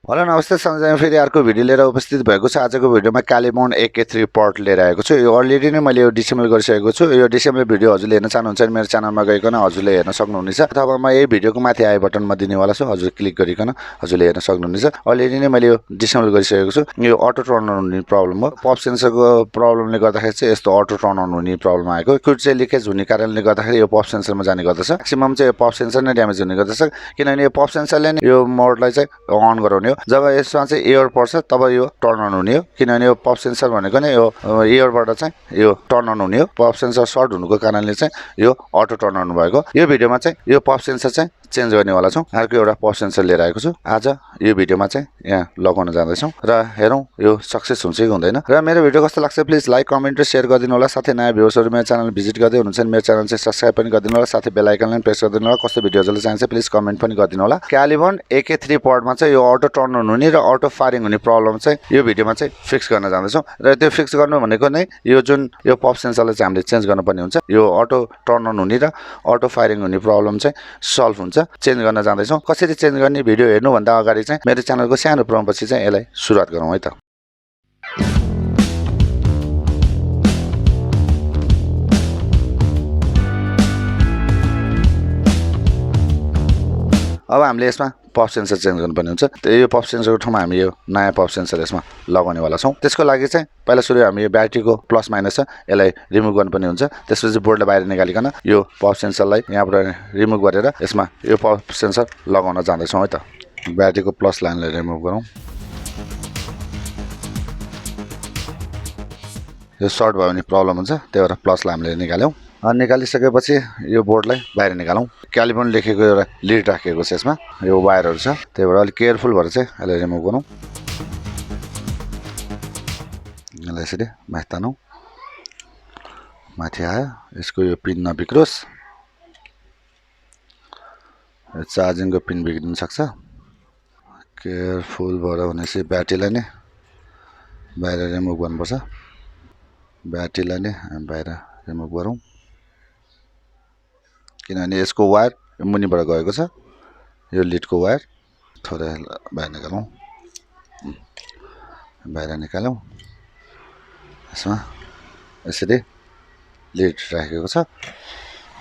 Hello नमस्ते सञ्जय फेरि अर्को भिडियो लिएर उपस्थित भएको छ। आजको भिडियोमा कालीबर्न AK3 पड लिएर आएको छु। यो अलरेडी नै मैले यो डिसेम्बल गरिसकेको छु। यो डिसेम्बल भिडियो हजुरले हेर्न चाहनुहुन्छ भने मेरो च्यानलमा गइकन हजुरले हेर्न सक्नुहुनेछ, अथवा म यही भिडियोको माथि आई बटनमा दिनेवाला छु, हजुर क्लिक गरिकन हजुरले हेर्न सक्नुहुनेछ। अलरेडी नै मैले यो डिसेम्बल गरिसकेको छु। यो अटो टर्न अन हुने प्रब्लम हो। पप सेन्सरको प्रब्लमले गर्दाखेरि चाहिँ यस्तो अटो टर्न अन हुने प्रब्लम आएको। क्विड चाहिँ लिकेज हुने कारणले गर्दाखेरि यो पप सेन्सरमा जाने गर्दछ। म्याक्सिमम चाहिँ यो पप सेन्सर नै ड्यामेज हुने गर्दछ, किनभने यो पप सेन्सरले नै यो मोडलाई चाहिँ अन गराउने हो। जब यसमा चाहिँ एयर पर्छ तब यो टर्न अन हुने हो, किनभने यो पप सेन्सर भनेको नै यो एयरबाट चाहिँ यो टर्न अन हुने हो। पप सेन्सर सर्ट हुनुको कारणले चाहिँ यो अटो टर्न अन भएको। यो भिडियोमा चाहिँ यो पप सेन्सर चाहिँ चेन्ज गर्नेवाला छौँ। अर्को एउटा पप सेन्सर लिएर आएको छु। आज यो भिडियोमा चाहिँ यहाँ लगाउन जाँदैछौँ र हेरौँ यो सक्सेस हुन्छ कि हुँदैन। र मेरो भिडियो कस्तो लाग्छ प्लिज लाइक कमेन्ट र सेयर गरिदिनु होला। साथै नयाँ भ्युअर्सहरू मेरो च्यानल भिजिट गर्दै हुनुहुन्छ भने मेरो च्यानल चाहिँ सब्स्क्राइब पनि गरिदिनु होला। साथै बेल आइकनलाई प्रेस गरिदिनु होला। कस्तो भिडियो हजुरले चाहिन्छ प्लिज कमेन्ट पनि गरिदिनु होला। क्यालिबर्न AK3 पडमा चाहिँ यो अटो टर्न अन हुने र अटो फायरिङ हुने प्रब्लम चाहिँ यो भिडियोमा चाहिँ फिक्स गर्न जाँदैछौँ। र त्यो फिक्स गर्नु भनेको नै यो जुन यो पप सेन्सरलाई चाहिँ हामीले चेन्ज गर्नुपर्ने हुन्छ। यो अटो टर्न अन हुने र अटो फायरिङ हुने प्रब्लम चाहिँ सल्भ हुन्छ। चेन्ज गर्न जाँदैछौँ। कसरी चेन्ज गर्ने भिडियो हेर्नुभन्दा अगाडि चाहिँ मेरो च्यानलको सानो प्रोमोपछि चाहिँ यसलाई सुरुवात गरौँ है त। अब हामीले यसमा पप सेन्सर चेन्ज गर्नुपर्ने हुन्छ। यो पप सेन्सरको ठाउँमा हामी यो नयाँ पप सेन्सर यसमा लगाउनेवाला छौँ। त्यसको लागि चाहिँ पहिला सुरु हामी यो ब्याट्रीको प्लस माइनस छ यसलाई रिमुभ गर्नुपर्ने हुन्छ। त्यसपछि बोर्डलाई बाहिर निकालिकन यो पप सेन्सरलाई यहाँबाट रिमुभ गरेर यसमा यो पप सेन्सर लगाउन जाँदैछौँ है त। ब्याट्रीको प्लस लाइनलाई रिमुभ गरौँ। यो सर्ट भयो भने प्रब्लम हुन्छ, त्यही भएर प्लसलाई हामीले निकाल्यौँ। निकालिसकेपछि यो बोर्डलाई बाहिर निकालौँ। क्यालिबर्न लेखेको एउटा लिड राखेको छ यसमा, यो वायरहरू छ, त्यही भएर अलिक केयरफुल भएर चाहिँ यसलाई रिमुभ गरौँ। यसलाई यसरी माथि तानौँ। माथि आयो। यसको यो पिन नबिग्रोस्। चार्जिङको पिन बिग्रिन सक्छ। केयरफुल भएर भनेपछि ब्याट्रीलाई नै बाहिर रिमुभ गर्नुपर्छ। ब्याट्रीलाई नै बाहिर रिमुभ गरौँ, किनभने यसको वायर मुनिबाट गएको छ। यो लिडको वायर थोरै बाहिर निकालौँ। बाहिर निकालौँ। यसमा यसरी लिड राखेको छ।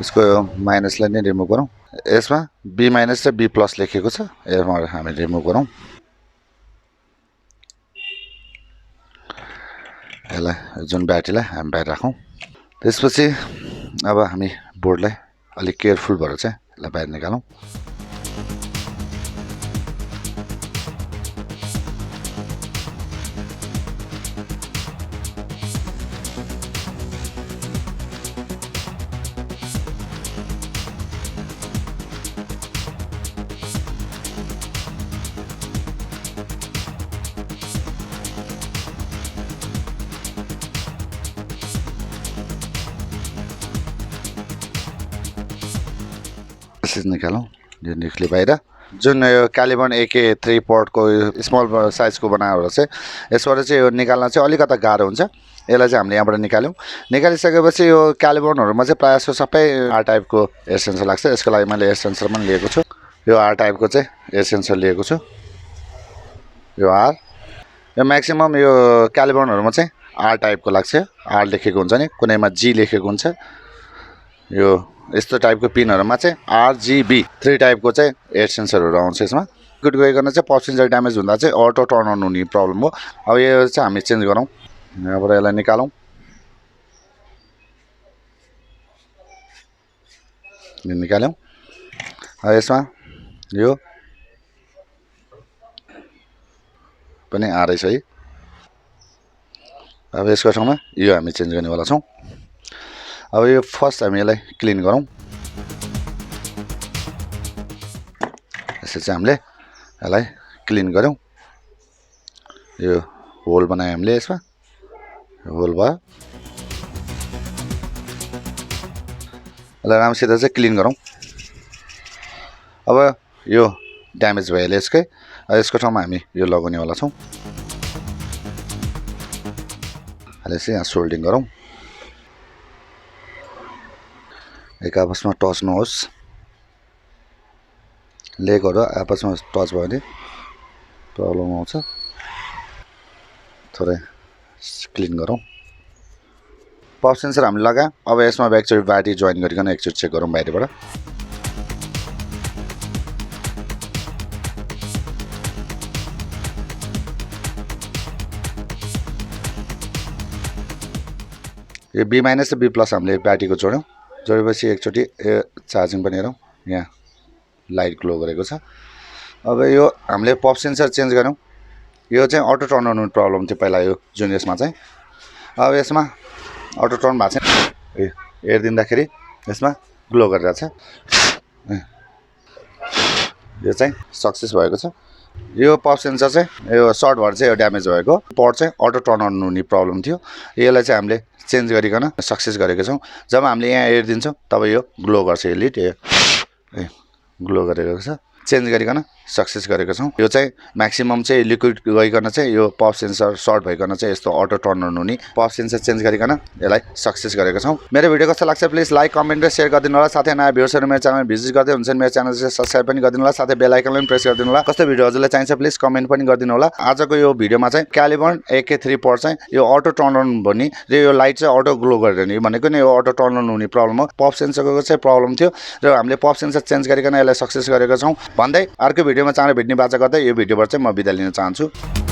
यसको माइनसलाई नै रिमुभ गरौँ। यसमा B- र B+ लेखेको छ, यसमा हामी रिमुभ गरौँ। यसलाई जुन ब्याट्रीलाई हामी बाहिर राखौँ। त्यसपछि अब हामी बोर्डलाई अलिक केयरफुल भएर चाहिँ यसलाई बाहिर निकालौँ। निकालौँ। यो निक्ले बाहिर। जुन यो क्यालिबर्न AK3 पडको स्मल साइजको बनाएर चाहिँ यसबाट चाहिँ यो निकाल्न चाहिँ अलिकता गाह्रो हुन्छ। यसलाई चाहिँ हामीले यहाँबाट निकाल्यौँ। निकालिसकेपछि यो क्यालिबर्नहरूमा चाहिँ प्रायः जस्तो सबै आर टाइपको एयर सेन्सर लाग्छ। यसको लागि मैले एयर सेन्सर पनि लिएको छु। यो आर टाइपको चाहिँ एयर सेन्सर लिएको छु। यो आर, यो म्याक्सिमम यो क्यालिबर्नहरूमा चाहिँ आर टाइपको लाग्छ। आर लेखेको हुन्छ नि, कुनैमा G लेखेको हुन्छ। यो यस्तो टाइपको पिनहरूमा चाहिँ RGB 3 टाइपको चाहिँ एयर सेन्सरहरू आउँछ यसमा। गुड गइकन चाहिँ पप सेन्सर ड्यामेज हुँदा चाहिँ अटो टर्न अन हुने प्रब्लम हो। अब यो चाहिँ हामी चेन्ज गरौँ। यहाँबाट यसलाई निकालौँ। निकाल्यौँ। अब यसमा यो पनि आरै छ है। अब यसको ठाउँमा यो हामी चेन्ज गर्नेवाला छौँ। अब यो फर्स्ट हामी यसलाई क्लिन गरौँ। यसरी चाहिँ हामीले यसलाई क्लिन गऱ्यौँ। यो होल बनायौँ हामीले, यसमा होल भयो। यसलाई राम्रोसित चाहिँ क्लिन गरौँ। अब यो ड्यामेज भइहाल्यो यसकै। यसको ठाउँमा हामी यो लगाउनेवाला छौँ। यसलाई चाहिँ यहाँ सोल्डिङ गरौँ। एक आपसमा टच नहोस्। लेगहरू आपसमा टच भयो भने प्रब्लम आउँछ थोरै क्लिन गरौँ पप सेन्सर हामीले लगायौँ अब यसमा एकचोटि ब्याट्री जोइन गरिकन एकचोटि चेक गरौँ बाहिरबाट यो बी माइनस र बी प्लस हामीले ब्याट्रीको जोड्यौँ जोडेपछि एकचोटि चार्जिङ पनि हेरौँ यहाँ लाइट ग्लो गरेको छ अब यो हामीले पप सेन्सर चेन्ज गरौँ यो चाहिँ अटो टर्न हुनु प्रब्लम थियो पहिला यो जुन यसमा चाहिँ अब यसमा अटो टर्न भएको छ हेरिदिँदाखेरि यसमा ग्लो गरिरहेछ यो चाहिँ सक्सेस भएको छ यो पप सेन्सर चाहिँ यो सर्ट भएर चाहिँ यो ड्यामेज भएको पट चाहिँ अटो टर्न अन हुने प्रब्लम थियो यसलाई चाहिँ हामीले चेन्ज गरिकन सक्सेस गरेको छौँ जब हामीले यहाँ हेरिदिन्छौँ तब यो ग्लो गर्छ यो लिड ग्लो गरेको छ चेन्ज गरिकन सक्सेस गरेको छौँ यो चाहिँ म्याक्सिमम चाहिँ लिक्विड गइकन चाहिँ यो पप सेन्सर सर्ट भइकन चाहिँ यस्तो अटो टर्न अन हुने पप सेन्सर चेन्ज गरिकन यसलाई सक्सेस गरेको छौँ मेरो भिडियो कस्तो लाग्छ प्लिज लाइक कमेन्ट र सेयर गरिदिनु होला साथै नयाँ भ्युअर्सहरू मेरो च्यानलमा भिजिट गर्दै हुन्छ मेरो च्यानल चाहिँ सब्स्क्राइब पनि गरिदिनु होला साथै बेल आइकनलाई पनि प्रेस गरिदिनु होला कस्तो भिडियो हजुरलाई चाहिन्छ प्लिज कमेन्ट पनि गरिदिनु होला आजको यो भिडियोमा चाहिँ क्यालिबर्न AK3 पड चाहिँ यो अटो टर्न अन भन्ने र यो लाइट चाहिँ अटो ग्लो गरेर नि भनेको नि यो अटो टर्न अन हुने प्रब्लम हो पप सेन्सरको चाहिँ प्रब्लम थियो र हामीले पप सेन्सर चेन्ज गरिकन यसलाई सक्सेस गरेको छौँ भन्दै अर्को भिडियोमा चाँडै भेट्ने बाचा गर्दै यो भिडियोबाट चाहिँ म बिदा लिन चाहन्छु